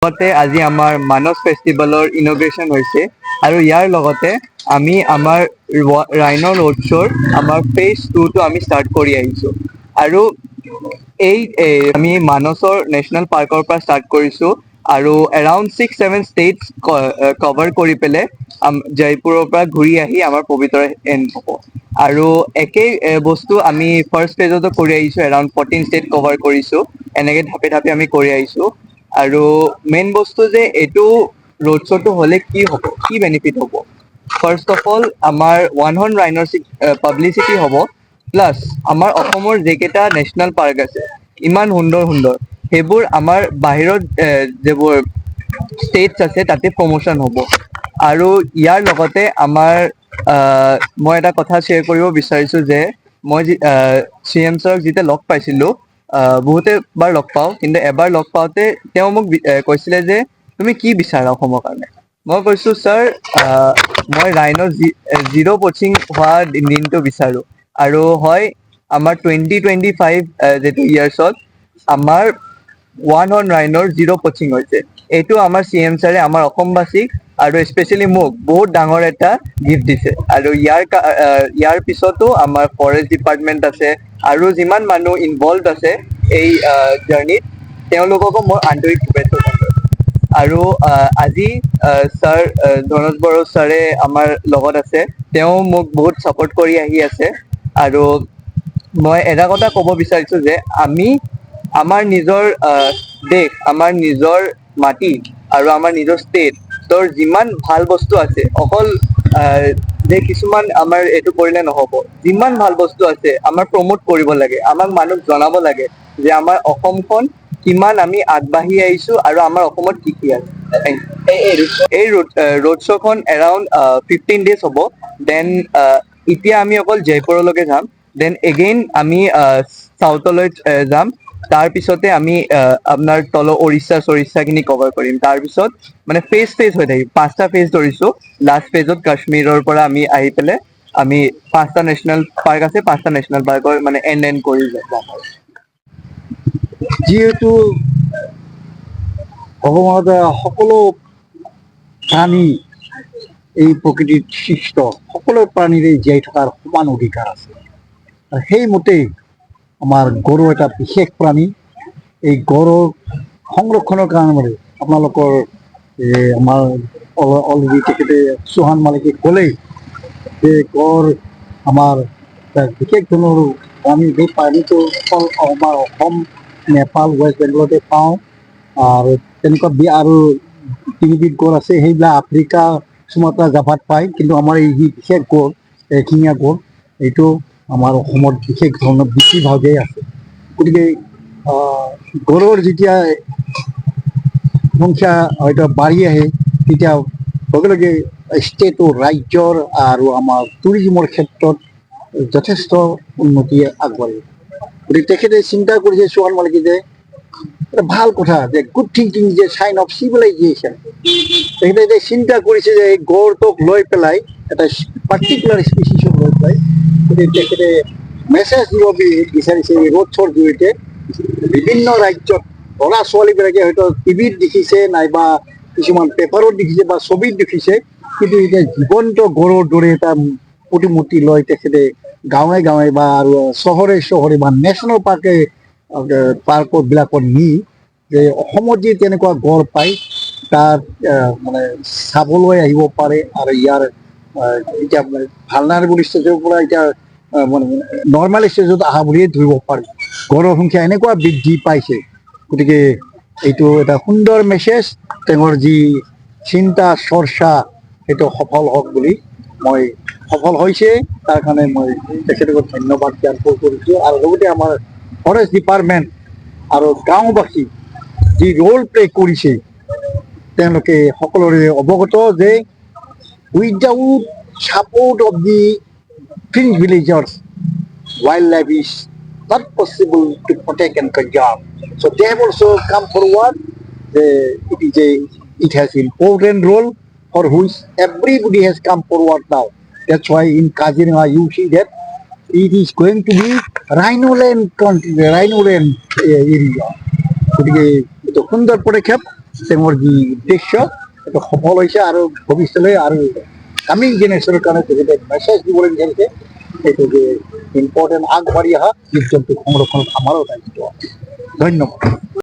লগতে আজি আমাৰ মানস ফেষ্টিভেলৰ ইনগ্ৰেশ্যন হৈছে আৰু ইয়াৰ লগতে আমি আমাৰ ৰাইন' ৰোড শ্ব'ৰ আমাৰ ফেজ 2টো আমি ষ্টাৰ্ট কৰি আহিছোঁ আৰু আমি মানসৰ নেশ্যনেল পাৰ্কৰ পৰা ষ্টাৰ্ট কৰিছোঁ আৰু এৰাউণ্ড 6-7 ষ্টেটছ কভাৰ কৰি পেলাই জয়পুৰৰ পৰা ঘূৰি আহি আমাৰ পবিতৰা এণ্ড হ'ব আৰু একেই বস্তু আমি ফাৰ্ষ্ট ফেজতো কৰি আহিছোঁ এৰাউণ্ড 14 ষ্টেট কভাৰ কৰিছোঁ এনেকৈ ধাপে ধাপে আমি কৰি আহিছোঁ আৰু মেইন বস্তু যে এইটো ৰোড শ্ব'টো হ'লে কি হ'ব কি বেনিফিট হ'ব ফাৰ্ষ্ট অফ অল আমাৰ ওৱান হৰ্ণ ৰাইনৰ পাব্লিচিটি হ'ব প্লাছ আমাৰ অসমৰ যিকেইটা নেশ্যনেল পাৰ্ক আছে ইমান সুন্দৰ সুন্দৰ সেইবোৰ আমাৰ বাহিৰত যিবোৰ ষ্টেটছ আছে তাতে প্ৰমোশ্যন হ'ব আৰু ইয়াৰ লগতে আমাৰ মই এটা কথা শ্বেয়াৰ কৰিব বিচাৰিছোঁ যে মই CM ছাৰক যেতিয়া লগ পাইছিলোঁ বহুতে বাৰ লগ পাওঁ কিন্তু এবাৰ লগ পাওঁতে তেওঁ মোক কৈছিলে যে তুমি কি বিচাৰা অসমৰ কাৰণে মই কৈছোঁ ছাৰ মই ৰাইনৰ জিৰ' পচিং হোৱা দিনটো বিচাৰোঁ আৰু হয় আমাৰ 2025 যিটো ইয়াৰ্ছত আমাৰ ওৱান হৰ্ণ ৰাইনৰ জিৰ' পচিং হৈছে এইটো আমাৰ CM ছাৰে আমাৰ অসমবাসীক আৰু স্পেচিয়েলি মোক বহুত ডাঙৰ এটা গিফ্ট দিছে আৰু ইয়াৰ পিছতো আমাৰ ফৰেষ্ট ডিপাৰ্টমেণ্ট আছে আৰু যিমান মানুহ ইনভলভ আছে এই জাৰ্ণিত তেওঁলোককো মই আন্তৰিক শুভেচ্ছা জনাইছোঁ আৰু আজি ছাৰ ধনোজ বড়ো ছাৰে আমাৰ লগত আছে তেওঁ মোক বহুত ছাপোৰ্ট কৰি আহি আছে আৰু মই এটা কথা ক'ব বিচাৰিছোঁ যে আমি আমাৰ নিজৰ দেশ আমাৰ নিজৰ মাটি আৰু আমাৰ নিজৰ ষ্টেটৰ যিমান ভাল বস্তু আছে অকল যে কিছুমান আমাৰ এইটো কৰিলে নহ'ব যিমান ভাল বস্তু আছে আমাৰ প্ৰমোট কৰিব লাগে আমাক মানুহক জনাব লাগে যে আমাৰ অসমখন কিমান আমি আগবাঢ়ি আহিছোঁ আৰু আমাৰ অসমত কি কি আছে এই ৰোড শ্ব'খন এৰাউণ্ড 15 days হ'ব দেন এতিয়া আমি অকল জয়পুৰলৈকে যাম দেন এগেইন আমি চাউথলৈ যাম তাৰপিছতে আমি আপোনাৰ উৰিষ্যাখিনি কভাৰ কৰিম তাৰপিছত মানে ফেজ হৈ থাকিম 5টা ফেজ ধৰিছোঁ লাষ্ট ফেজত কাশ্মীৰৰ পৰা আমি আহি পেলাই আমি 5টা নেশ্যনেল পাৰ্ক আছে 5টা নেশ্যনেল পাৰ্কৰ মানে এণ্ড কৰি যাম যিহেতু ভগৱানৰ সকলো প্ৰাণী এই প্ৰকৃতিত সৃষ্ট সকলো প্ৰাণীৰে জীয়াই থকাৰ সমান অধিকাৰ আছে আৰু সেইমতেই আমাৰ গৰু এটা বিশেষ প্ৰাণী এই গড়ৰ সংৰক্ষণৰ কাৰণে আপোনালোকৰ আমাৰ অলৰেডি তেখেতে চৌহান মালিকে ক'লেই যে গড় আমাৰ বিশেষ ধৰণৰ আমি সেই প্ৰাণীটো অকল আমাৰ অসম নেপাল ৱেষ্ট বেংগলতে পাওঁ আৰু তেনেকুৱা আৰু তিনিবিধ গড় আছে সেইবিলাক আফ্ৰিকা সুমাত্ৰা জাভাত পায় কিন্তু আমাৰ এই যি বিশেষ গড় এশিঙীয়া গড় এইটো আমাৰ অসমত বিশেষ ধৰণৰ বেছিভাগেই আছে গতিকে গড়ৰ যেতিয়া সংখ্যা হয়তো বাঢ়ি আহে তেতিয়া লগে লগে ষ্টেটৰ ৰাজ্যৰ আৰু আমাৰ টুৰিজিমৰ ক্ষেত্ৰত যথেষ্ট উন্নতি আগবাঢ়ে গতিকে তেখেতে চিন্তা কৰিছে চৌহান মালিকে যে এটা ভাল কথা যে গুড থিংকিং যে চাইন অফ চিভিলাইজেশ্যন তেখেতে এতিয়া চিন্তা কৰিছে যে এই গড়টোক লৈ পেলাই এটা পাৰ্টিকুলাৰ স্পেচিছক লৈ পেলাই গতিকে তেখেতে মেছেজ দিব বিচাৰিছে এই ৰোড শ্ব'ৰ জৰিয়তে বিভিন্ন ৰাজ্যত ল'ৰা ছোৱালীবিলাকে হয়তো টিভিত দেখিছে নাইবা কিছুমান পেপাৰত দেখিছে বা ছবিত দেখিছে কিন্তু এতিয়া জীৱন্ত গড়ৰ দৰে এটা প্ৰতিমূৰ্তি লৈ তেখেতে গাঁৱে গাঁৱে বা আৰু চহৰে চহৰে বা নেশ্যনেল পাৰ্কবিলাকত নি যে অসমত যে তেনেকুৱা গড় পায় তাত মানে চাবলৈ আহিব পাৰে আৰু ইয়াৰ এতিয়া ভালনাৰেবল ষ্টেজৰ পৰা এতিয়া মানে নৰ্মেল ষ্টেজত অহা বুলিয়ে ধৰিব পাৰি গড়ৰ সংখ্যা এনেকুৱা বৃদ্ধি পাইছে গতিকে এইটো এটা সুন্দৰ মেছেজ তেওঁৰ যি চিন্তা চৰ্চা সেইটো সফল হওক বুলি মই সফল হৈছে তাৰ কাৰণে মই তেখেতক ধন্যবাদ জ্ঞাপন কৰিছোঁ আৰু লগতে আমাৰ ফৰেষ্ট ডিপাৰ্টমেণ্ট আৰু গাঁওবাসী যি ৰোল প্লে কৰিছে তেওঁলোকে সকলোৰে অৱগত যে without support of the Finch villagers wildlife is not possible to protect and conserve. So they have also come forward. It has important role for which everybody has come forward now. That's why in Kaziranga you see that it is going to be rhinoland country, rhinoland area. গতিকে এইটো সুন্দৰ পদক্ষেপ তেওঁৰ যি উদ্দেশ্য সেইটো সফল হৈছে আৰু ভৱিষ্যতলৈ আৰু কামিং জেনেৰেশ্যনৰ কাৰণে তেখেতে মেছেজ দিবলৈ বিচাৰিছে সেইটো যে ইম্পৰ্টেণ্ট আগবাঢ়ি অহা জীৱ জন্তু সংৰক্ষণত আমাৰো দায়িত্ব। ধন্যবাদ।